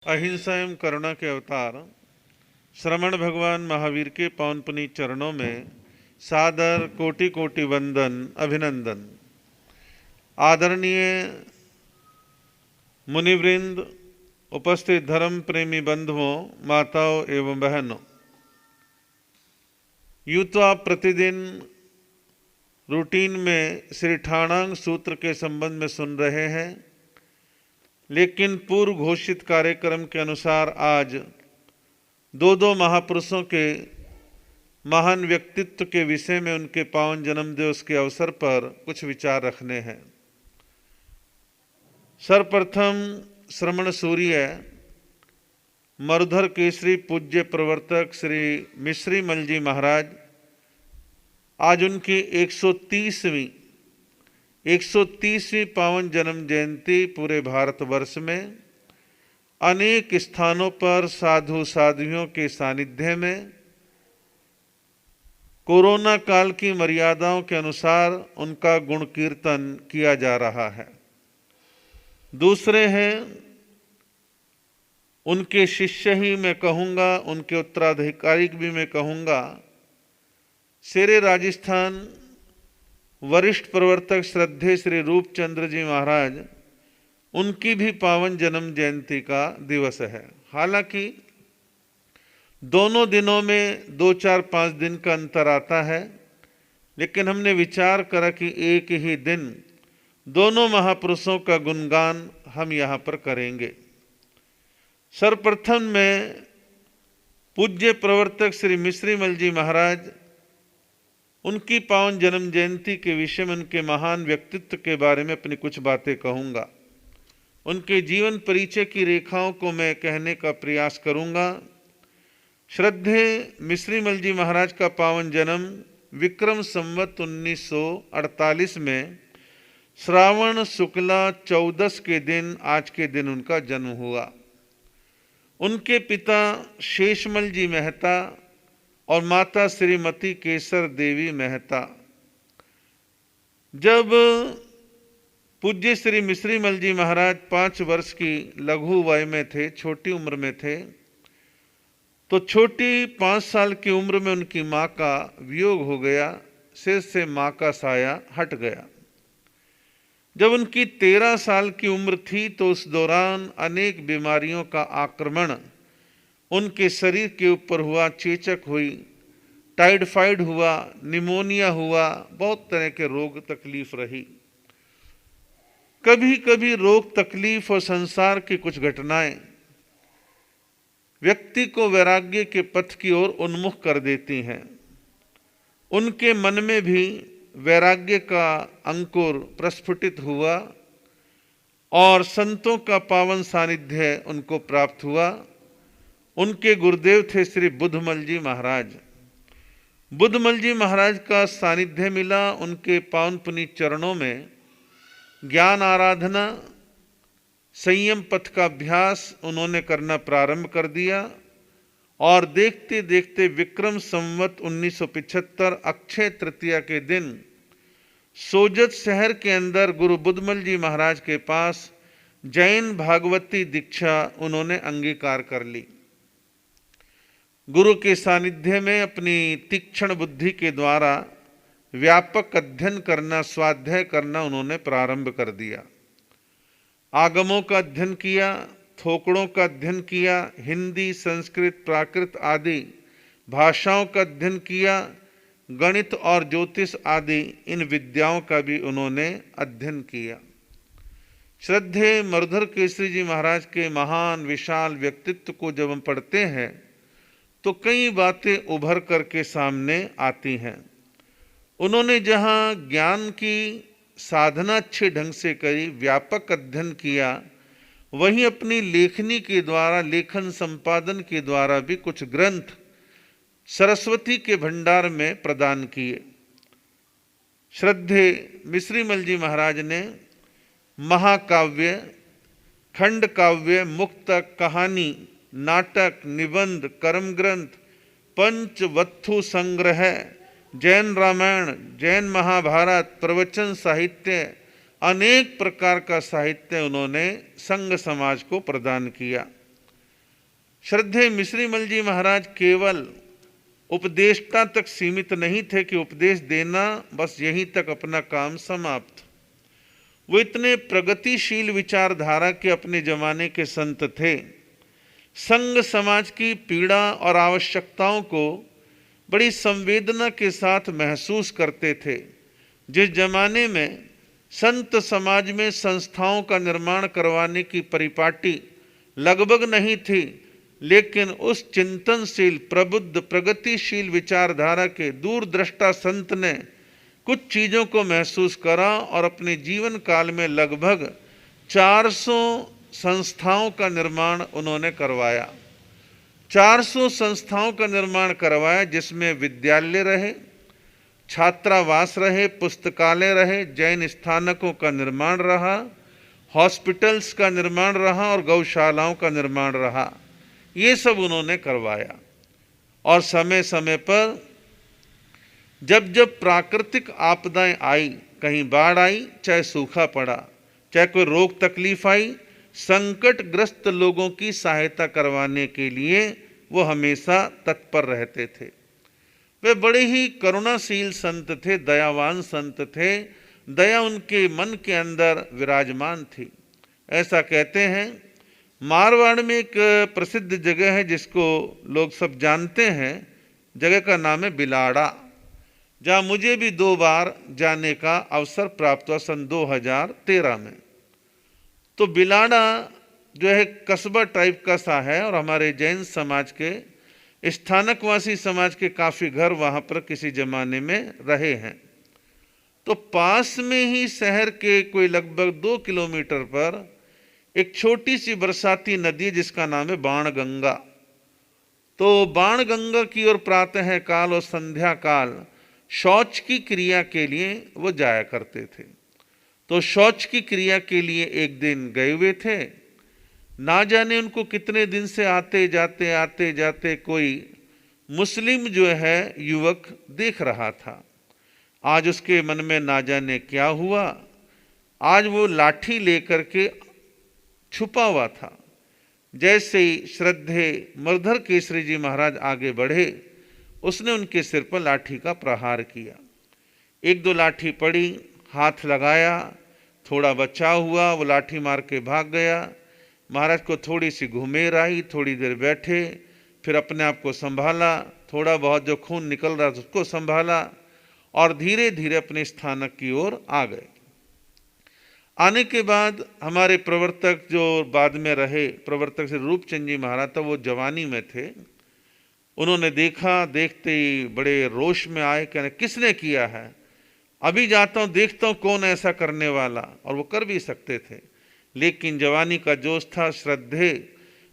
अहिंसा एवं करुणा के अवतार श्रमण भगवान महावीर के पावन पुनीत चरणों में सादर कोटि कोटि वंदन अभिनंदन। आदरणीय मुनिवृंद, उपस्थित धर्म प्रेमी बंधुओं, माताओं एवं बहनों, यूं तो आप प्रतिदिन रूटीन में श्री ठाणांग सूत्र के संबंध में सुन रहे हैं, लेकिन पूर्व घोषित कार्यक्रम के अनुसार आज दो महापुरुषों के महान व्यक्तित्व के विषय में उनके पावन जन्म दिवस के अवसर पर कुछ विचार रखने हैं। सर्वप्रथम श्रमण सूर्य मरुधर केसरी पूज्य प्रवर्तक श्री मिश्रीमल जी महाराज, आज उनकी 130वीं पावन जन्म जयंती पूरे भारतवर्ष में अनेक स्थानों पर साधु साध्वियों के सानिध्य में कोरोना काल की मर्यादाओं के अनुसार उनका गुण कीर्तन किया जा रहा है। दूसरे हैं उनके शिष्य ही मैं कहूँगा, उनके उत्तराधिकारी भी मैं कहूँगा, शेरे राजस्थान वरिष्ठ प्रवर्तक श्रद्धेय श्री रूपचंद्र जी महाराज, उनकी भी पावन जन्म जयंती का दिवस है। हालांकि दोनों दिनों में 2-4-5 दिन का अंतर आता है, लेकिन हमने विचार करा कि एक ही दिन दोनों महापुरुषों का गुणगान हम यहाँ पर करेंगे। सर्वप्रथम में पूज्य प्रवर्तक श्री मिश्रीमल जी महाराज, उनकी पावन जन्म जयंती के विषय में उनके महान व्यक्तित्व के बारे में अपनी कुछ बातें कहूँगा। उनके जीवन परिचय की रेखाओं को मैं कहने का प्रयास करूँगा। श्रद्धेय मिश्रीमल जी महाराज का पावन जन्म विक्रम संवत 1948 में श्रावण शुक्ला 14 के दिन, आज के दिन उनका जन्म हुआ। उनके पिता शेषमल जी मेहता और माता श्रीमती केसर देवी मेहता। जब पूज्य श्री मिश्रीमल जी महाराज 5 वर्ष की लघु वय में थे, छोटी उम्र में थे, तो छोटी 5 साल की उम्र में उनकी माँ का वियोग हो गया, सिर से माँ का साया हट गया। जब उनकी 13 साल की उम्र थी तो उस दौरान अनेक बीमारियों का आक्रमण उनके शरीर के ऊपर हुआ। चेचक हुई, टाइफाइड हुआ, निमोनिया हुआ, बहुत तरह के रोग तकलीफ रही। कभी कभी रोग तकलीफ और संसार की कुछ घटनाएं व्यक्ति को वैराग्य के पथ की ओर उन्मुख कर देती हैं। उनके मन में भी वैराग्य का अंकुर प्रस्फुटित हुआ और संतों का पावन सानिध्य उनको प्राप्त हुआ। उनके गुरुदेव थे श्री बुद्धमल जी महाराज। बुद्धमल जी महाराज का सानिध्य मिला। उनके पावन पुनीत चरणों में ज्ञान आराधना, संयम पथ का अभ्यास उन्होंने करना प्रारंभ कर दिया और देखते देखते विक्रम संवत 1975 अक्षय तृतीया के दिन सोजत शहर के अंदर गुरु बुद्धमल जी महाराज के पास जैन भागवती दीक्षा उन्होंने अंगीकार कर ली। गुरु के सानिध्य में अपनी तीक्ष्ण बुद्धि के द्वारा व्यापक अध्ययन करना, स्वाध्याय करना उन्होंने प्रारंभ कर दिया। आगमों का अध्ययन किया, थोकड़ों का अध्ययन किया, हिंदी, संस्कृत, प्राकृत आदि भाषाओं का अध्ययन किया, गणित और ज्योतिष आदि इन विद्याओं का भी उन्होंने अध्ययन किया। श्रद्धेय मरुधर केसरी जी महाराज के महान विशाल व्यक्तित्व को जब हम पढ़ते हैं तो कई बातें उभर करके सामने आती हैं। उन्होंने जहाँ ज्ञान की साधना अच्छे ढंग से करी, व्यापक अध्ययन किया, वहीं अपनी लेखनी के द्वारा, लेखन संपादन के द्वारा भी कुछ ग्रंथ सरस्वती के भंडार में प्रदान किए। श्रद्धेय मिश्रीमल जी महाराज ने महाकाव्य, खंड काव्य, मुक्तक, कहानी, नाटक, निबंध, कर्म ग्रंथ, पंचवत्थु संग्रह, जैन रामायण, जैन महाभारत, प्रवचन साहित्य, अनेक प्रकार का साहित्य उन्होंने संघ समाज को प्रदान किया। श्रद्धेय मिश्रीमल जी महाराज केवल उपदेष्टा तक सीमित नहीं थे कि उपदेश देना, बस यहीं तक अपना काम समाप्त। वो इतने प्रगतिशील विचारधारा के अपने जमाने के संत थे। संघ समाज की पीड़ा और आवश्यकताओं को बड़ी संवेदना के साथ महसूस करते थे। जिस जमाने में संत समाज में संस्थाओं का निर्माण करवाने की परिपाटी लगभग नहीं थी, लेकिन उस चिंतनशील, प्रबुद्ध, प्रगतिशील विचारधारा के दूरदृष्टा संत ने कुछ चीज़ों को महसूस करा और अपने जीवन काल में लगभग 400 संस्थाओं का निर्माण उन्होंने करवाया। 400 संस्थाओं का निर्माण करवाया, जिसमें विद्यालय रहे, छात्रावास रहे, पुस्तकालय रहे, जैन स्थानकों का निर्माण रहा, हॉस्पिटल्स का निर्माण रहा और गौशालाओं का निर्माण रहा। ये सब उन्होंने करवाया। और समय समय पर जब जब प्राकृतिक आपदाएं आई, कहीं बाढ़ आई, चाहे सूखा पड़ा, चाहे कोई रोग तकलीफ आई, संकटग्रस्त लोगों की सहायता करवाने के लिए वो हमेशा तत्पर रहते थे। वे बड़े ही करुणाशील संत थे, दयावान संत थे। दया उनके मन के अंदर विराजमान थी। ऐसा कहते हैं, मारवाड़ में एक प्रसिद्ध जगह है जिसको लोग सब जानते हैं। जगह का नाम है बिलाड़ा, जहाँ मुझे भी 2 बार जाने का अवसर प्राप्त हुआ सन 2013 में। तो बिलाड़ा जो है कस्बा टाइप का सा है और हमारे जैन समाज के स्थानकवासी समाज के काफ़ी घर वहाँ पर किसी जमाने में रहे हैं। तो पास में ही शहर के कोई लगभग 2 किलोमीटर पर एक छोटी सी बरसाती नदी है जिसका नाम है बाणगंगा। तो बाणगंगा की ओर प्रातः काल और संध्या काल शौच की क्रिया के लिए वो जाया करते थे। तो शौच की क्रिया के लिए एक दिन गए हुए थे। ना जाने उनको कितने दिन से आते जाते कोई मुस्लिम जो है युवक देख रहा था। आज उसके मन में ना जाने क्या हुआ, आज वो लाठी लेकर के छुपा हुआ था। जैसे ही श्रद्धेय मर्धर केसरी जी महाराज आगे बढ़े, उसने उनके सिर पर लाठी का प्रहार किया। 1-2 लाठी पड़ी, हाथ लगाया, थोड़ा बचाव हुआ, वो लाठी मार के भाग गया। महाराज को थोड़ी सी घुमेर आई, थोड़ी देर बैठे, फिर अपने आप को संभाला, थोड़ा बहुत जो खून निकल रहा था उसको संभाला और धीरे धीरे अपने स्थानक की ओर आ गए। आने के बाद हमारे प्रवर्तक जो बाद में रहे, प्रवर्तक से रूपचंद जी महाराज था, वो जवानी में थे। उन्होंने देखा, देखते ही बड़े रोष में आए, कहने किसने किया है, अभी जाता हूँ देखता हूँ कौन ऐसा करने वाला। और वो कर भी सकते थे, लेकिन जवानी का जोश था। श्रद्धेय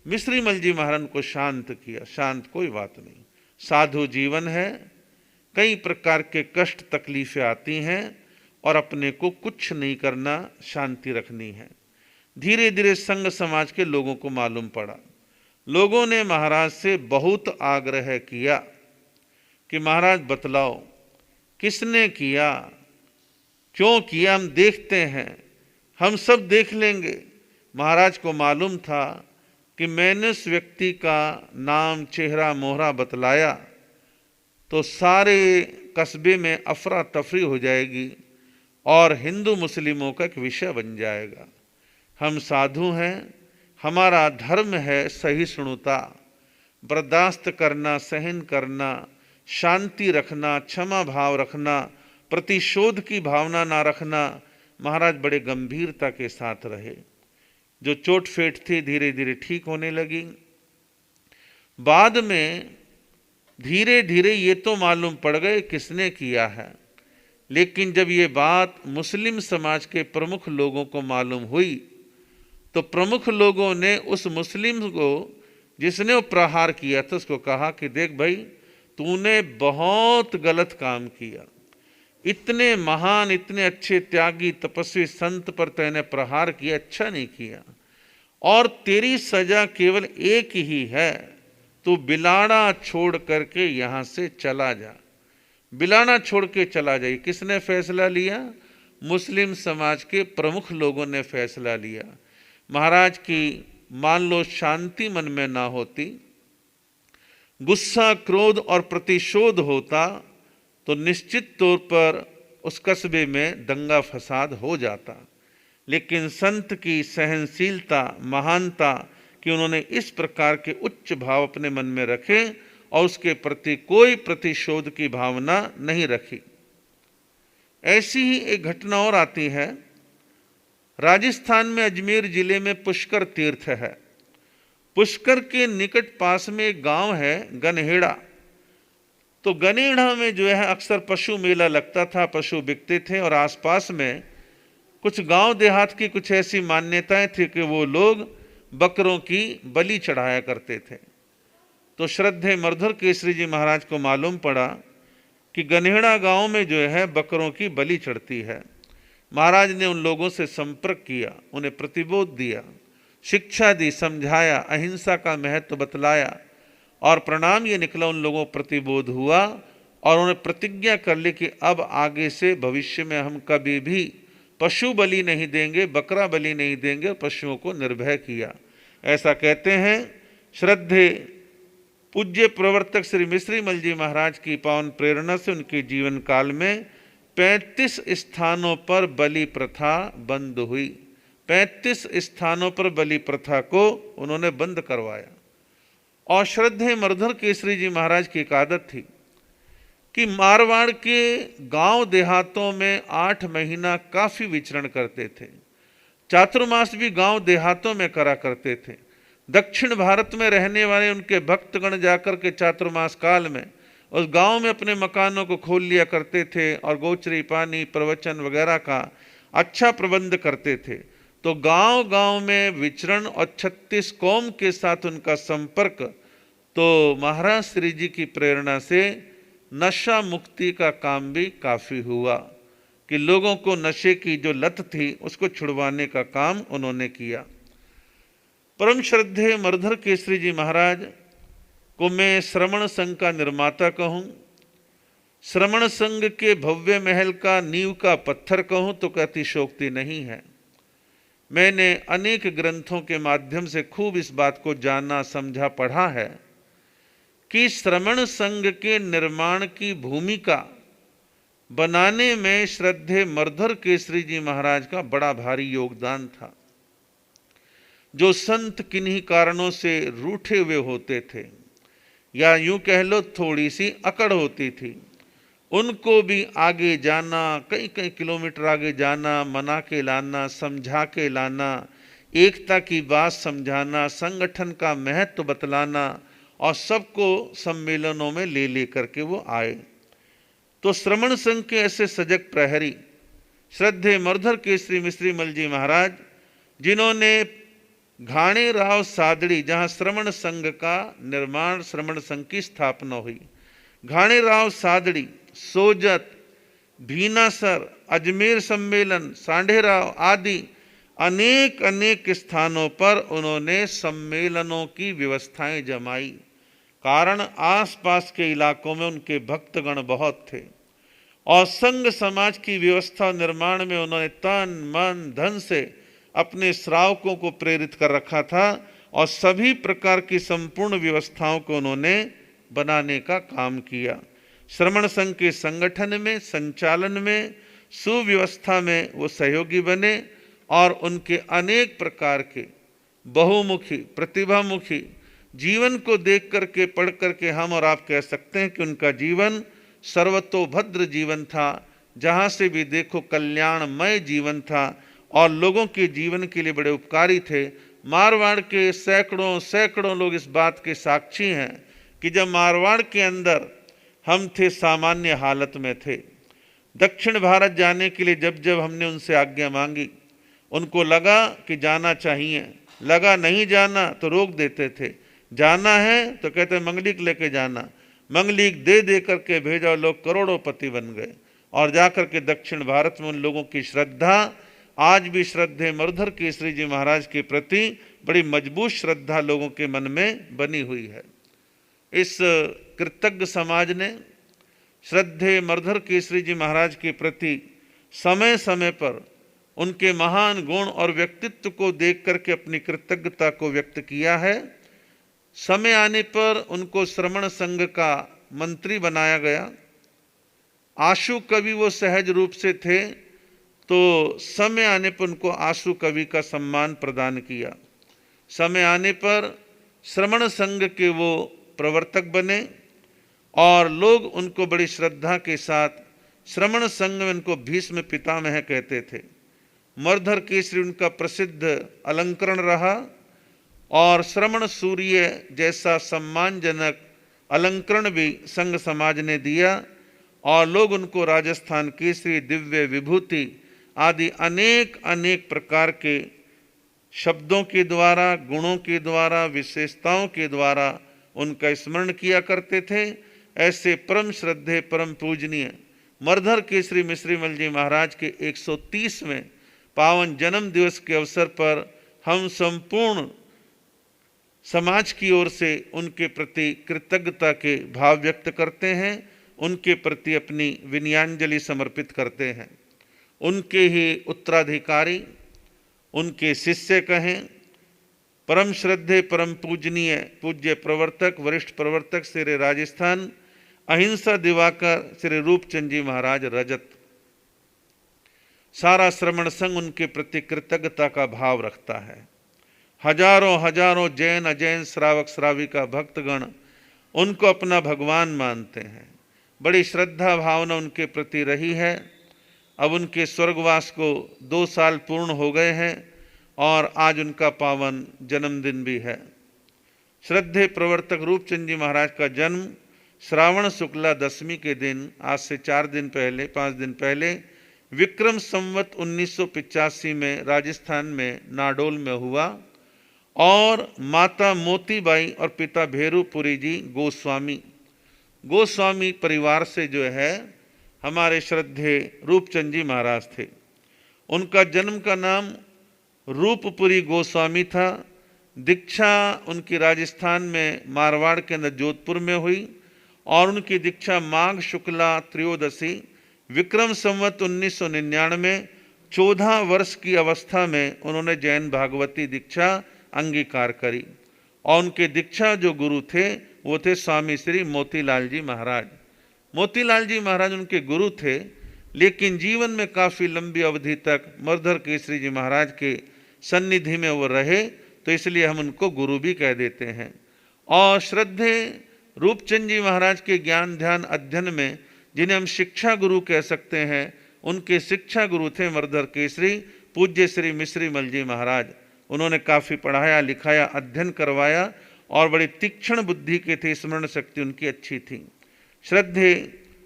मिश्रीमल जी महाराज को शांत किया, शांत, कोई बात नहीं, साधु जीवन है, कई प्रकार के कष्ट तकलीफें आती हैं और अपने को कुछ नहीं करना, शांति रखनी है। धीरे धीरे संघ समाज के लोगों को मालूम पड़ा। लोगों ने महाराज से बहुत आग्रह किया कि महाराज बतलाओ किसने किया, क्यों किया, हम देखते हैं, हम सब देख लेंगे। महाराज को मालूम था कि मैंने उस व्यक्ति का नाम, चेहरा, मोहरा बतलाया तो सारे कस्बे में अफरा तफरी हो जाएगी और हिंदू मुस्लिमों का एक विषय बन जाएगा। हम साधु हैं, हमारा धर्म है सहिष्णुता, बर्दाश्त करना, सहन करना, शांति रखना, क्षमा भाव रखना, प्रतिशोध की भावना ना रखना। महाराज बड़े गंभीरता के साथ रहे। जो चोट फेट थी धीरे धीरे ठीक होने लगी। बाद में धीरे धीरे ये तो मालूम पड़ गए किसने किया है, लेकिन जब ये बात मुस्लिम समाज के प्रमुख लोगों को मालूम हुई तो प्रमुख लोगों ने उस मुस्लिम को जिसने वो प्रहार किया था उसको कहा कि देख भाई, तूने बहुत गलत काम किया, इतने महान, इतने अच्छे त्यागी तपस्वी संत पर तूने प्रहार किया, अच्छा नहीं किया, और तेरी सजा केवल एक ही है, तू बिलाड़ा छोड़ करके यहाँ से चला जा, बिलाड़ा छोड़ के चला जाए। किसने फैसला लिया? मुस्लिम समाज के प्रमुख लोगों ने फैसला लिया। महाराज की मान लो शांति मन में ना होती गुस्सा, क्रोध और प्रतिशोध होता तो निश्चित तौर पर उस कस्बे में दंगा फसाद हो जाता। लेकिन संत की सहनशीलता, महानता कि उन्होंने इस प्रकार के उच्च भाव अपने मन में रखे और उसके प्रति कोई प्रतिशोध की भावना नहीं रखी। ऐसी ही एक घटना और आती है। राजस्थान में अजमेर जिले में पुष्कर तीर्थ है। पुष्कर के निकट पास में एक गांव है गनहेड़ा। तो गनेड़ा में जो है अक्सर पशु मेला लगता था, पशु बिकते थे और आसपास में कुछ गांव देहात की कुछ ऐसी मान्यताएं थी कि वो लोग बकरों की बलि चढ़ाया करते थे। तो श्रद्धे मर्धर केसरी जी महाराज को मालूम पड़ा कि गनेड़ा गांव में जो है बकरों की बलि चढ़ती है। महाराज ने उन लोगों से संपर्क किया, उन्हें प्रतिबोध दिया, शिक्षा दी, समझाया, अहिंसा का महत्व बतलाया और परिणाम ये निकला, उन लोगों को प्रतिबोध हुआ और उन्हें प्रतिज्ञा कर ली कि अब आगे से भविष्य में हम कभी भी पशु बलि नहीं देंगे, बकरा बलि नहीं देंगे और पशुओं को निर्भय किया। ऐसा कहते हैं। श्रद्धे पूज्य प्रवर्तक श्री मिश्री मल जी महाराज की पावन प्रेरणा से उनके जीवन काल में 35 स्थानों पर बलि प्रथा बंद हुई। 35 स्थानों पर बलि प्रथा को उन्होंने बंद करवाया। और श्रद्धे मर्धर केसरी जी महाराज की एक आदत थी कि मारवाड़ के गांव देहातों में 8 महीना काफी विचरण करते थे। चातुर्मास भी गांव देहातों में करा करते थे। दक्षिण भारत में रहने वाले उनके भक्तगण जाकर के चातुर्मास काल में उस गांव में अपने मकानों को खोल लिया करते थे और गोचरी, पानी, प्रवचन वगैरह का अच्छा प्रबंध करते थे। तो गांव गांव में विचरण और 36 कौम के साथ उनका संपर्क। तो महाराज श्री जी की प्रेरणा से नशा मुक्ति का काम भी काफी हुआ कि लोगों को नशे की जो लत थी उसको छुड़वाने का काम उन्होंने किया। परम श्रद्धेय मर्धर केसरी जी महाराज को मैं श्रमण संघ का निर्माता कहूं, श्रमण संघ के भव्य महल का नींव का पत्थर कहूं तो अतिशयोक्ति नहीं है। मैंने अनेक ग्रंथों के माध्यम से खूब इस बात को जाना, समझा, पढ़ा है कि श्रमण संघ के निर्माण की भूमिका बनाने में श्रद्धेय मर्धर केसरी जी महाराज का बड़ा भारी योगदान था। जो संत किन्हीं कारणों से रूठे हुए होते थे या यूं कह लो थोड़ी सी अकड़ होती थी, उनको भी आगे जाना, कई कई किलोमीटर आगे जाना, मना के लाना, समझा के लाना, एकता की बात समझाना, संगठन का महत्व बतलाना और सबको सम्मेलनों में ले लेकर के वो आए। तो श्रमण संघ के ऐसे सजग प्रहरी श्रद्धेय मर्धर केसरी मिश्री मल जी महाराज, जिन्होंने घाणे राव सादड़ी, जहां श्रमण संघ का निर्माण, श्रमण संघ की स्थापना हुई, घाणे राव सादड़ी, सोजत, भीनासर, अजमेर सम्मेलन, सांढेराव आदि अनेक अनेक स्थानों पर उन्होंने सम्मेलनों की व्यवस्थाएं जमाई। कारण आसपास के इलाकों में उनके भक्तगण बहुत थे और संघ समाज की व्यवस्था निर्माण में उन्होंने तन मन धन से अपने श्रावकों को प्रेरित कर रखा था और सभी प्रकार की संपूर्ण व्यवस्थाओं को उन्होंने बनाने का काम किया। श्रमण संघ के संगठन में, संचालन में, सुव्यवस्था में वो सहयोगी बने और उनके अनेक प्रकार के बहुमुखी, प्रतिभामुखी जीवन को देख करके, पढ़ करके हम और आप कह सकते हैं कि उनका जीवन सर्वतोभद्र जीवन था। जहाँ से भी देखो कल्याणमय जीवन था और लोगों के जीवन के लिए बड़े उपकारी थे। मारवाड़ के सैकड़ों सैकड़ों लोग इस बात के साक्षी हैं कि जब मारवाड़ के अंदर हम थे, सामान्य हालत में थे, दक्षिण भारत जाने के लिए जब जब हमने उनसे आज्ञा मांगी, उनको लगा कि जाना चाहिए, लगा नहीं जाना तो रोक देते थे, जाना है तो कहते मंगलिक लेके जाना, मंगलिक दे दे करके भेजा, लोग करोड़ोंपति बन गए। और जाकर के दक्षिण भारत में उन लोगों की श्रद्धा आज भी श्रद्धेय मर्धर केसरी जी महाराज के प्रति बड़ी मजबूत श्रद्धा लोगों के मन में बनी हुई है। इस कृतज्ञ समाज ने श्रद्धेय मर्धर केसरी जी महाराज के प्रति समय समय पर उनके महान गुण और व्यक्तित्व को देख करके अपनी कृतज्ञता को व्यक्त किया है। समय आने पर उनको श्रमण संघ का मंत्री बनाया गया। आशु कवि वो सहज रूप से थे, तो समय आने पर उनको आशु कवि का सम्मान प्रदान किया। समय आने पर श्रमण संघ के वो प्रवर्तक बने और लोग उनको बड़ी श्रद्धा के साथ श्रमण संघ में उनको भीष्म पितामह कहते थे। मर्धर केसरी उनका प्रसिद्ध अलंकरण रहा और श्रमण सूर्य जैसा सम्मानजनक अलंकरण भी संघ समाज ने दिया और लोग उनको राजस्थान केसरी, दिव्य विभूति आदि अनेक अनेक प्रकार के शब्दों के द्वारा, गुणों के द्वारा, विशेषताओं के द्वारा उनका स्मरण किया करते थे। ऐसे परम श्रद्धेय, परम पूजनीय मर्धर केसरी मिश्रीमल जी महाराज के 130वें पावन जन्म दिवस के अवसर पर हम संपूर्ण समाज की ओर से उनके प्रति कृतज्ञता के भाव व्यक्त करते हैं, उनके प्रति अपनी विनयाञ्जलि समर्पित करते हैं। उनके ही उत्तराधिकारी, उनके शिष्य कहें, परम श्रद्धेय, परम पूजनीय पूज्य प्रवर्तक, वरिष्ठ प्रवर्तक श्री राजस्थान अहिंसा दिवाकर श्री रूपचंद जी महाराज रजत। सारा श्रमण संघ उनके प्रति कृतज्ञता का भाव रखता है। हजारों हजारों जैन अजैन श्रावक श्राविका भक्तगण उनको अपना भगवान मानते हैं। बड़ी श्रद्धा भावना उनके प्रति रही है। अब उनके स्वर्गवास को 2 साल पूर्ण हो गए हैं और आज उनका पावन जन्मदिन भी है। श्रद्धेय प्रवर्तक रूपचंद जी महाराज का जन्म श्रावण शुक्ला दशमी के दिन, आज से 5 दिन पहले विक्रम संवत 1985 में राजस्थान में नाडोल में हुआ और माता मोतीबाई और पिता भेरूपुरी जी गोस्वामी परिवार से जो है हमारे श्रद्धेय रूपचंद जी महाराज थे। उनका जन्म का नाम रूपपुरी गोस्वामी था। दीक्षा उनकी राजस्थान में मारवाड़ के अंदर जोधपुर में हुई और उनकी दीक्षा माघ शुक्ला त्रयोदशी विक्रम संवत 1999 14 वर्ष की अवस्था में उन्होंने जैन भागवती दीक्षा अंगीकार करी और उनके दीक्षा जो गुरु थे वो थे स्वामी श्री मोतीलाल जी महाराज। मोतीलाल जी महाराज उनके गुरु थे, लेकिन जीवन में काफ़ी लंबी अवधि तक मर्धर केसरी जी महाराज के सन्निधि में वो रहे, तो इसलिए हम उनको गुरु भी कह देते हैं। और श्रद्धेय रूपचंद जी महाराज के ज्ञान ध्यान अध्ययन में जिन्हें हम शिक्षा गुरु कह सकते हैं, उनके शिक्षा गुरु थे मर्धर केसरी पूज्य श्री मिश्रीमल जी महाराज। उन्होंने काफ़ी पढ़ाया लिखाया, अध्ययन करवाया और बड़ी तीक्ष्ण बुद्धि के थे, स्मरण शक्ति उनकी अच्छी थी। श्रद्धेय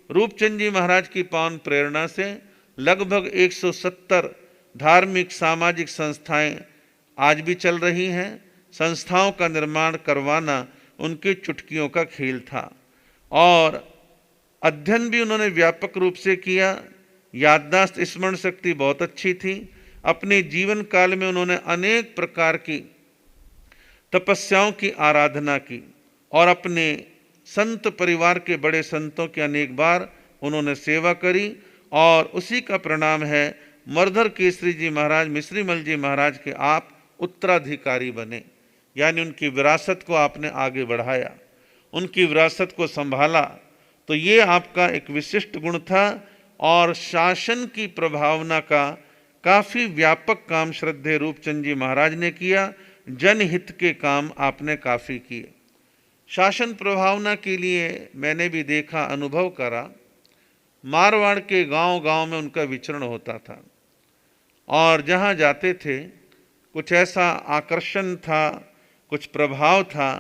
रूपचंद जी महाराज की पावन प्रेरणा से लगभग 170 धार्मिक सामाजिक संस्थाएं आज भी चल रही हैं। संस्थाओं का निर्माण करवाना उनकी चुटकियों का खेल था और अध्ययन भी उन्होंने व्यापक रूप से किया। याददाश्त स्मरण शक्ति बहुत अच्छी थी। अपने जीवन काल में उन्होंने अनेक प्रकार की तपस्याओं की आराधना की और अपने संत परिवार के बड़े संतों की अनेक बार उन्होंने सेवा करी और उसी का परिणाम है मर्धर केसरी जी महाराज मिश्रीमल जी महाराज के आप उत्तराधिकारी बने, यानी उनकी विरासत को आपने आगे बढ़ाया, उनकी विरासत को संभाला। तो ये आपका एक विशिष्ट गुण था और शासन की प्रभावना का काफ़ी व्यापक काम श्रद्धेय रूपचंद जी महाराज ने किया। जनहित के काम आपने काफ़ी किए। शासन प्रभावना के लिए मैंने भी देखा, अनुभव करा। मारवाड़ के गांव-गांव में उनका विचरण होता था और जहां जाते थे कुछ ऐसा आकर्षण था, कुछ प्रभाव था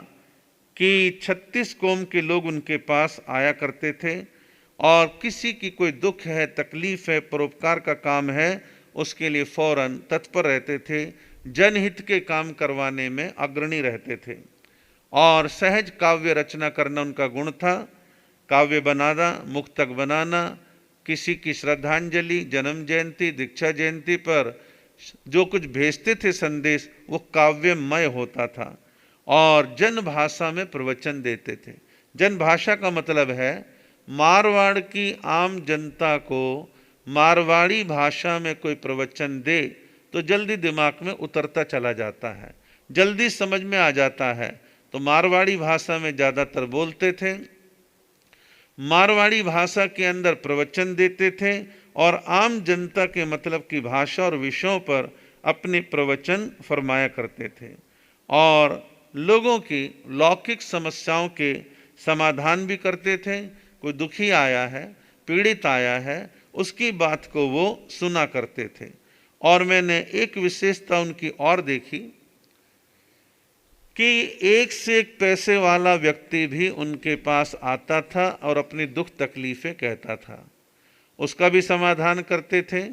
कि 36 कौम के लोग उनके पास आया करते थे और किसी की कोई दुख है, तकलीफ है, परोपकार का काम है, उसके लिए फौरन तत्पर रहते थे। जनहित के काम करवाने में अग्रणी रहते थे और सहज काव्य रचना करना उनका गुण था। काव्य बनाना, मुक्तक बनाना, किसी की श्रद्धांजलि, जन्म जयंती, दीक्षा जयंती पर जो कुछ भेजते थे संदेश, वो काव्यमय होता था और जन भाषा में प्रवचन देते थे। जन भाषा का मतलब है मारवाड़ की आम जनता को मारवाड़ी भाषा में कोई प्रवचन दे तो जल्दी दिमाग में उतरता चला जाता है, जल्दी समझ में आ जाता है। तो मारवाड़ी भाषा में ज़्यादातर बोलते थे। मारवाड़ी भाषा के अंदर प्रवचन देते थे और आम जनता के मतलब की भाषा और विषयों पर अपने प्रवचन फरमाया करते थे और लोगों की लौकिक समस्याओं के समाधान भी करते थे। कोई दुखी आया है, पीड़ित आया है, उसकी बात को वो सुना करते थे। और मैंने एक विशेषता उनकी और देखी कि एक से एक पैसे वाला व्यक्ति भी उनके पास आता था और अपनी दुख तकलीफें कहता था, उसका भी समाधान करते थे।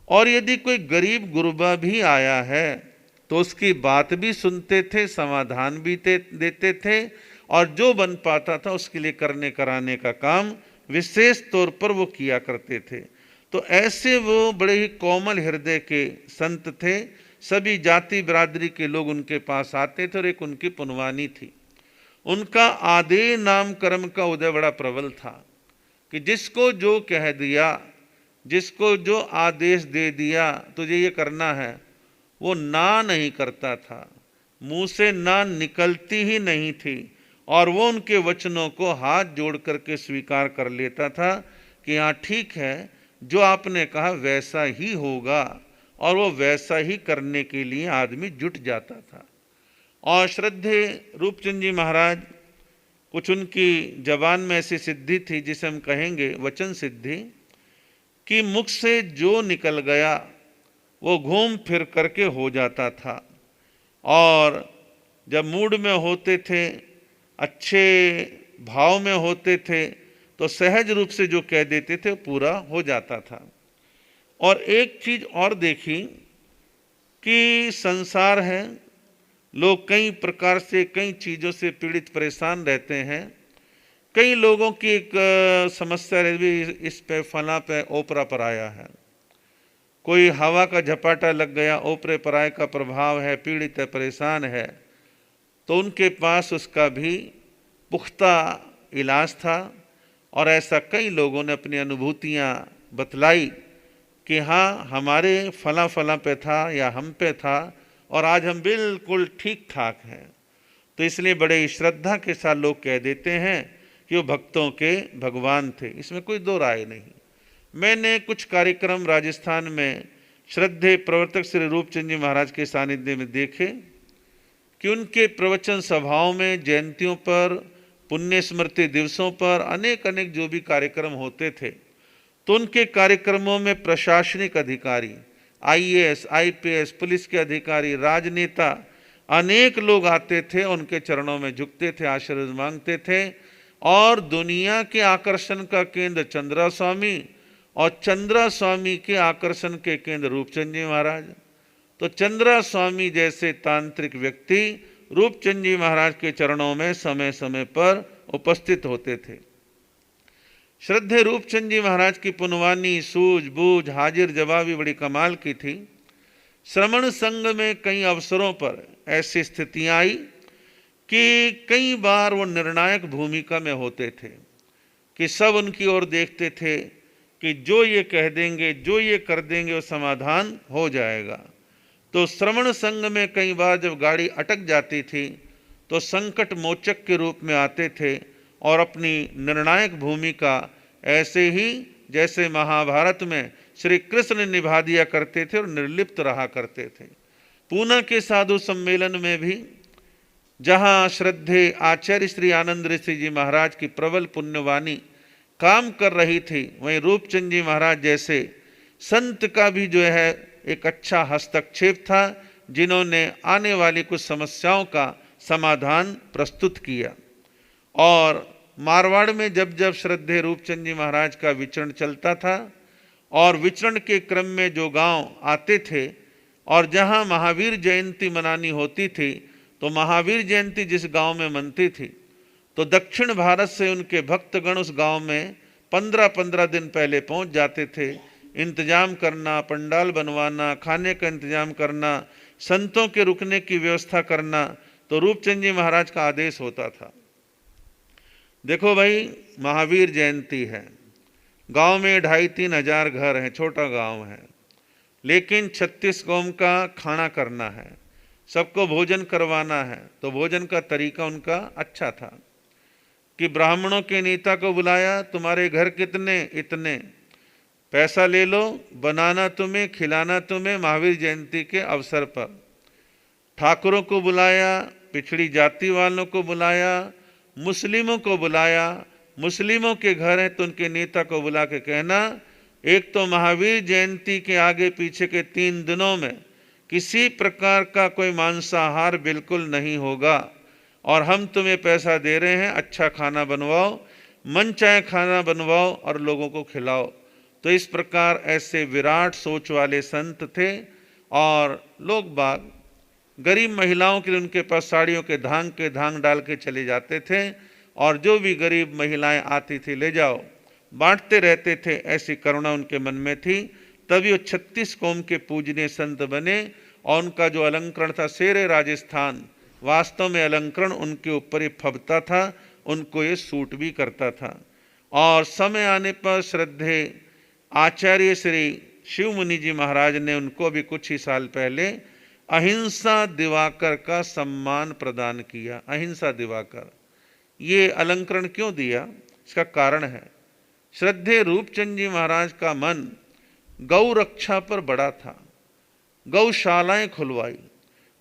और यदि कोई गरीब गुरबा भी आया है तो उसकी बात भी सुनते थे, समाधान भी देते थे और जो बन पाता था उसके लिए करने कराने का काम विशेष तौर पर वो किया करते थे। तो ऐसे वो बड़े ही कोमल हृदय के संत थे। सभी जाति बिरादरी के लोग उनके पास आते थे और एक उनकी पुनवानी थी। उनका आदेय नाम कर्म का उदय बड़ा प्रबल था कि जिसको जो कह दिया, जिसको जो आदेश दे दिया तुझे ये करना है, वो ना नहीं करता था, मुंह से ना निकलती ही नहीं थी और वो उनके वचनों को हाथ जोड़ करके स्वीकार कर लेता था कि हाँ ठीक है, जो आपने कहा वैसा ही होगा और वो वैसा ही करने के लिए आदमी जुट जाता था। और श्रद्धे रूपचंद जी महाराज, कुछ उनकी जबान में ऐसी सिद्धि थी जिसे हम कहेंगे वचन सिद्धि, कि मुख से जो निकल गया वो घूम फिर करके हो जाता था। और जब मूड में होते थे, अच्छे भाव में होते थे, तो सहज रूप से जो कह देते थे पूरा हो जाता था। और एक चीज और देखी कि संसार है, लोग कई प्रकार से कई चीज़ों से पीड़ित परेशान रहते हैं। कई लोगों की एक समस्या रही, इस पे फला पे ओपरा पर आया है, कोई हवा का झपाटा लग गया, ओपरे पराय का प्रभाव है, पीड़ित है, परेशान है, तो उनके पास उसका भी पुख्ता इलाज था। और ऐसा कई लोगों ने अपनी अनुभूतियाँ बतलाई कि हाँ हमारे फला फला पे था या हम पे था और आज हम बिल्कुल ठीक ठाक हैं। तो इसलिए बड़े श्रद्धा के साथ लोग कह देते हैं कि वो भक्तों के भगवान थे, इसमें कोई दो राय नहीं। मैंने कुछ कार्यक्रम राजस्थान में श्रद्धे प्रवर्तक श्री रूपचंद जी महाराज के सानिध्य में देखे कि उनके प्रवचन सभाओं में, जयंतियों पर, पुण्य स्मृति दिवसों पर अनेक अनेक जो भी कार्यक्रम होते थे, तो उनके कार्यक्रमों में प्रशासनिक अधिकारी, आईएएस, आईपीएस, पुलिस के अधिकारी, राजनेता, अनेक लोग आते थे, उनके चरणों में झुकते थे, आशीर्वाद मांगते थे। और दुनिया के आकर्षण का केंद्र चंद्रा स्वामी और चंद्रा स्वामी के आकर्षण के केंद्र रूपचंद जी महाराज। तो चंद्रा स्वामी जैसे तांत्रिक व्यक्ति रूपचंद जी महाराज के चरणों में समय समय पर उपस्थित होते थे। श्रद्धे रूपचंद जी महाराज की पुनवानी, सूझबूझ, हाजिर जवाबी बड़ी कमाल की थी। श्रमण संघ में कई अवसरों पर ऐसी स्थितियां आई कि कई बार वो निर्णायक भूमिका में होते थे कि सब उनकी ओर देखते थे कि जो ये कह देंगे, जो ये कर देंगे वो समाधान हो जाएगा। तो श्रमण संघ में कई बार जब गाड़ी अटक जाती थी तो संकट मोचक के रूप में आते थे और अपनी निर्णायक भूमिका ऐसे ही जैसे महाभारत में श्री कृष्ण निभा दिया करते थे और निर्लिप्त रहा करते थे। पूना के साधु सम्मेलन में भी जहाँ श्रद्धे आचार्य श्री आनंद ऋषि जी महाराज की प्रबल पुण्यवाणी काम कर रही थी, वहीं रूपचंद जी महाराज जैसे संत का भी जो है एक अच्छा हस्तक्षेप था, जिन्होंने आने वाली कुछ समस्याओं का समाधान प्रस्तुत किया। और मारवाड़ में जब जब श्रद्धे रूपचंद जी महाराज का विचरण चलता था और विचरण के क्रम में जो गांव आते थे और जहां महावीर जयंती मनानी होती थी, तो महावीर जयंती जिस गांव में मनती थी, तो दक्षिण भारत से उनके भक्तगण उस गांव में 15-15 दिन पहले पहुंच जाते थे। इंतजाम करना, पंडाल बनवाना, खाने का इंतजाम करना, संतों के रुकने की व्यवस्था करना, तो रूपचंद जी महाराज का आदेश होता था। देखो भाई, महावीर जयंती है, गांव में 2,500-3 हजार घर हैं, छोटा गांव है, लेकिन 36 कौम का खाना करना है, सबको भोजन करवाना है। तो भोजन का तरीका उनका अच्छा था कि ब्राह्मणों के नेता को बुलाया, तुम्हारे घर कितने? इतने, पैसा ले लो, बनाना तुम्हें, खिलाना तुम्हें महावीर जयंती के अवसर पर। ठाकुरों को बुलाया, पिछड़ी जाति वालों को बुलाया, मुस्लिमों को बुलाया। मुस्लिमों के घर हैं तो उनके नेता को बुला के कहना, एक तो महावीर जयंती के आगे पीछे के 3 दिनों में किसी प्रकार का कोई मांसाहार बिल्कुल नहीं होगा, और हम तुम्हें पैसा दे रहे हैं, अच्छा खाना बनवाओ, मन चाहे खाना बनवाओ और लोगों को खिलाओ। तो इस प्रकार ऐसे विराट सोच वाले संत थे। और लोग बाग गरीब महिलाओं के लिए उनके पास साड़ियों के धांग डाल के चले जाते थे, और जो भी गरीब महिलाएं आती थी, ले जाओ, बांटते रहते थे। ऐसी करुणा उनके मन में थी। तभी वो 36 कौम के पूजनीय संत बने। और उनका जो अलंकरण था शेरे राजस्थान, वास्तव में अलंकरण उनके ऊपर ही फबता था, उनको ये सूट भी करता था। और समय आने पर श्रद्धे आचार्य श्री शिव मुनि जी महाराज ने उनको भी कुछ ही साल पहले अहिंसा दिवाकर का सम्मान प्रदान किया। अहिंसा दिवाकर, ये अलंकरण क्यों दिया? इसका कारण है, श्रद्धे रूपचंद जी महाराज का मन गौ रक्षा पर बड़ा था। गौशालाएं खुलवाई,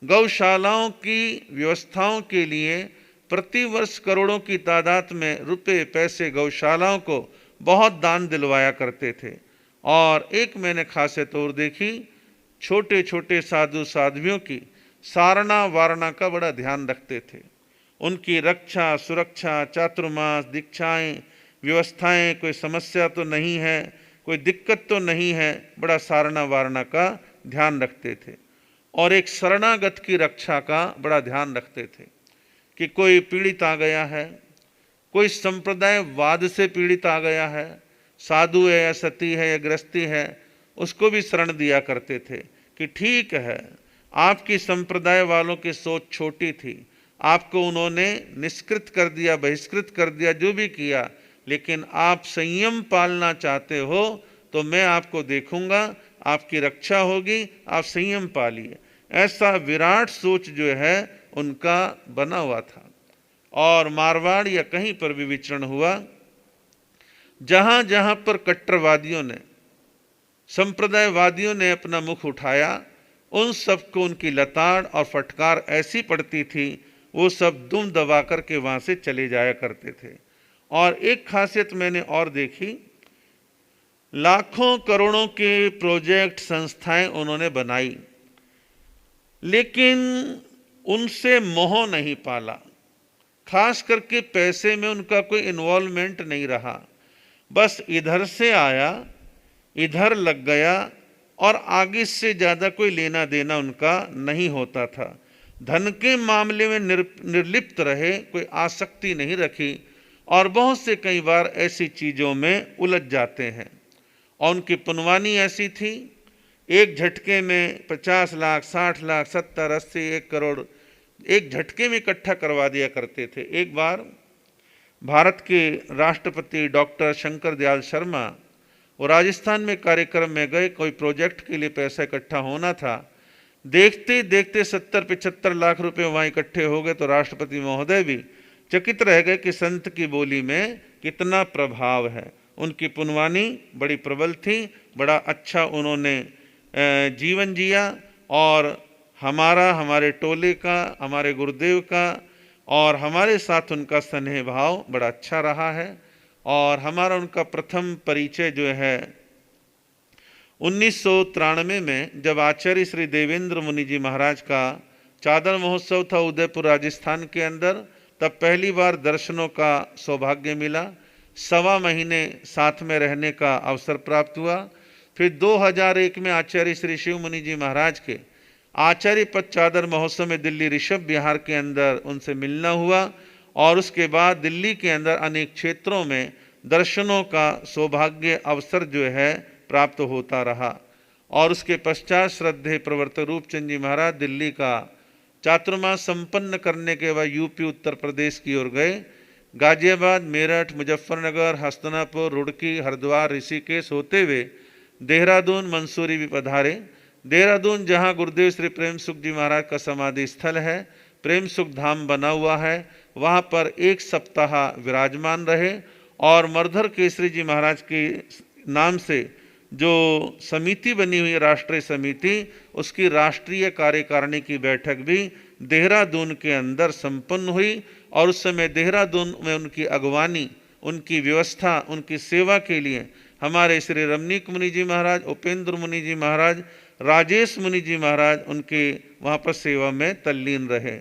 गौशालाओं की व्यवस्थाओं के लिए प्रतिवर्ष करोड़ों की तादाद में रुपए पैसे गौशालाओं को बहुत दान दिलवाया करते थे। और एक मैंने खासियत और देखी, छोटे छोटे साधु साध्वियों की सारणा वारणा का बड़ा ध्यान रखते थे। उनकी रक्षा सुरक्षा, चातुर्मास, दीक्षाएं, व्यवस्थाएं, कोई समस्या तो नहीं है, कोई दिक्कत तो नहीं है, बड़ा सारणा वारणा का ध्यान रखते थे। और एक शरणागत की रक्षा का बड़ा ध्यान रखते थे कि कोई पीड़ित आ गया है, कोई संप्रदायवाद से पीड़ित आ गया है, साधु है या सती है या गृहस्थी है, उसको भी शरण दिया करते थे कि ठीक है, आपकी संप्रदाय वालों की सोच छोटी थी, आपको उन्होंने निष्कृत कर दिया, बहिष्कृत कर दिया, जो भी किया, लेकिन आप संयम पालना चाहते हो तो मैं आपको देखूंगा, आपकी रक्षा होगी, आप संयम पालिए। ऐसा विराट सोच जो है उनका बना हुआ था। और मारवाड़ या कहीं पर भी विचरण हुआ, जहां जहां पर कट्टरवादियों ने, संप्रदायवादियों ने अपना मुख उठाया, उन सबको उनकी लताड़ और फटकार ऐसी पड़ती थी, वो सब दुम दबा करके वहां से चले जाया करते थे। और एक खासियत मैंने और देखी, लाखों करोड़ों के प्रोजेक्ट संस्थाएं उन्होंने बनाई, लेकिन उनसे मोह नहीं पाला। खास करके पैसे में उनका कोई इन्वॉल्वमेंट नहीं रहा, बस इधर से आया, इधर लग गया, और आगे से ज़्यादा कोई लेना देना उनका नहीं होता था। धन के मामले में निर्लिप्त रहे, कोई आसक्ति नहीं रखी, और बहुत से कई बार ऐसी चीज़ों में उलझ जाते हैं। और उनकी पुनवानी ऐसी थी, एक झटके में 50 लाख, 60 लाख, 70, 80, 1 करोड़ एक झटके में इकट्ठा करवा दिया करते थे। एक बार भारत के राष्ट्रपति डॉक्टर शंकर दयाल शर्मा वो राजस्थान में कार्यक्रम में गए, कोई प्रोजेक्ट के लिए पैसा इकट्ठा होना था। देखते देखते 70-75 लाख रुपए वहाँ इकट्ठे हो गए। तो राष्ट्रपति महोदय भी चकित रह गए कि संत की बोली में कितना प्रभाव है। उनकी पुनवानी बड़ी प्रबल थी, बड़ा अच्छा उन्होंने जीवन जिया, और हमारे टोले का, हमारे गुरुदेव का और हमारे साथ उनका स्नेह भाव बड़ा अच्छा रहा है। और हमारा उनका प्रथम परिचय जो है 1993 में, जब आचार्य श्री देवेंद्र मुनि जी महाराज का चादर महोत्सव था उदयपुर राजस्थान के अंदर, तब पहली बार दर्शनों का सौभाग्य मिला। 1.25 महीने साथ में रहने का अवसर प्राप्त हुआ। फिर 2001 में आचार्य श्री शिव मुनि जी महाराज के आचार्य पद चादर महोत्सव में दिल्ली ऋषभ विहार के अंदर उनसे मिलना हुआ, और उसके बाद दिल्ली के अंदर अनेक क्षेत्रों में दर्शनों का सौभाग्य अवसर जो है प्राप्त होता रहा। और उसके पश्चात श्रद्धेय प्रवर्तक रूपचंद जी महाराज दिल्ली का चातुर्मास संपन्न करने के बाद यूपी उत्तर प्रदेश की ओर गए। गाजियाबाद, मेरठ, मुजफ्फरनगर, हस्तिनापुर, रुड़की, हरिद्वार, ऋषिकेश होते हुए देहरादून, मंसूरी भी पधारे। देहरादून जहाँ गुरुदेव श्री प्रेम सुख जी महाराज का समाधि स्थल है, प्रेम सुख धाम बना हुआ है, वहाँ पर 1 सप्ताह विराजमान रहे और मरधर केसरी जी महाराज के नाम से जो समिति बनी हुई है, राष्ट्रीय समिति, उसकी राष्ट्रीय कार्यकारिणी की बैठक भी देहरादून के अंदर संपन्न हुई और उस समय देहरादून में उनकी अगवानी, उनकी व्यवस्था, उनकी सेवा के लिए हमारे श्री रमणीक मुनि जी महाराज, उपेंद्र मुनि जी महाराज, राजेश मुनि जी महाराज उनके वहाँ पर सेवा में तल्लीन रहे।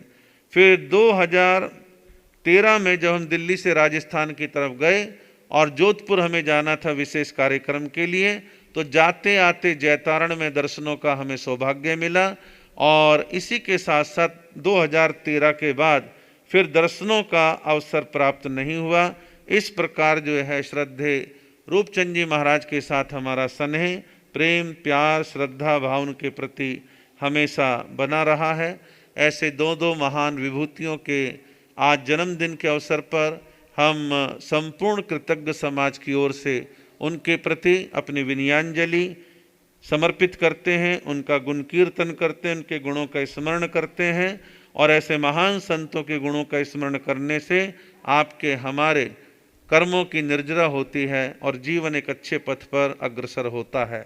फिर 2013 में जब हम दिल्ली से राजस्थान की तरफ गए और जोधपुर हमें जाना था विशेष कार्यक्रम के लिए, तो जाते आते जैतारण में दर्शनों का हमें सौभाग्य मिला और इसी के साथ साथ 2013 के बाद फिर दर्शनों का अवसर प्राप्त नहीं हुआ। इस प्रकार जो है श्रद्धे रूपचंद जी महाराज के साथ हमारा स्नेह, प्रेम, प्यार, श्रद्धा भाव उनके प्रति हमेशा बना रहा है। ऐसे दो महान विभूतियों के आज जन्मदिन के अवसर पर हम संपूर्ण कृतज्ञ समाज की ओर से उनके प्रति अपनी विनयाञ्जलि समर्पित करते हैं, उनका गुण कीर्तन करते हैं, उनके गुणों का स्मरण करते हैं और ऐसे महान संतों के गुणों का स्मरण करने से आपके हमारे कर्मों की निर्जरा होती है और जीवन एक अच्छे पथ पर अग्रसर होता है।